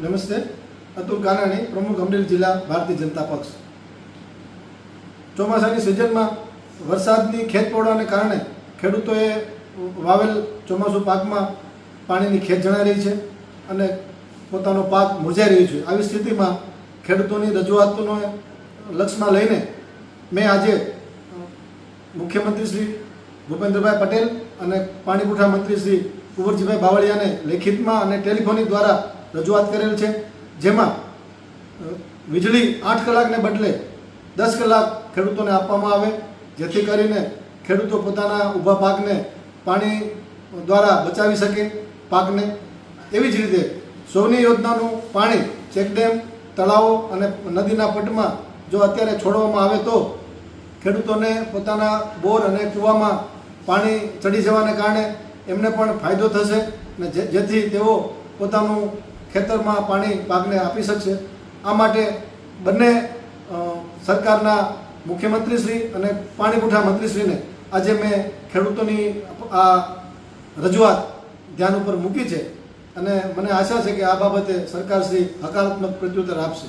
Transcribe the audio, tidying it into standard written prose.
નમસ્તે, અતુલ કાનાણી, પ્રમુખ અમરેલી જિલ્લા ભારતીય જનતા પક્ષ. ચોમાસાની સિઝનમાં વરસાદની ખેત પડવાને કારણે ખેડૂતોએ વાવેલ ચોમાસુ પાકમાં પાણીની ખેત જણાઈ રહી છે અને પોતાનો પાક મુરઝાઈ રહ્યો છે. આવી સ્થિતિમાં ખેડૂતોની રજૂઆતોને લક્ષમાં લઈને મેં આજે મુખ્યમંત્રી શ્રી ભૂપેન્દ્રભાઈ પટેલ અને પાણી પુરવઠા મંત્રી શ્રી કુંવરજીભાઈ બાવળિયાને લેખિતમાં અને ટેલિફોનિક દ્વારા રજૂઆત કરેલ છે, જેમાં વીજળી 8 કલાકને બદલે 10 કલાક ખેડૂતોને આપવામાં આવે, જેથી કરીને ખેડૂતો પોતાના ઊભા પાકને પાણી દ્વારા બચાવી શકે પાકને. એવી જ રીતે સૌની યોજનાનું પાણી ચેકડેમ, તળાવો અને નદીના પટમાં જો અત્યારે છોડવામાં આવે તો ખેડૂતોને પોતાના બોર અને કૂવામાં પાણી ચડી જવાને કારણે એમને પણ ફાયદો થશે અને જેથી તેઓ પોતાનું ખેતરમાં પાણી પાકને આપી શકશે. આ માટે બંને સરકારના મુખ્યમંત્રીશ્રી અને પાણી પુરવઠા મંત્રીશ્રીને આજે મેં ખેડૂતોની આ રજૂઆત ધ્યાન ઉપર મૂકી છે અને મને આશા છે કે આ બાબતે સરકારશ્રી હકારાત્મક પ્રત્યુત્તર આપશે.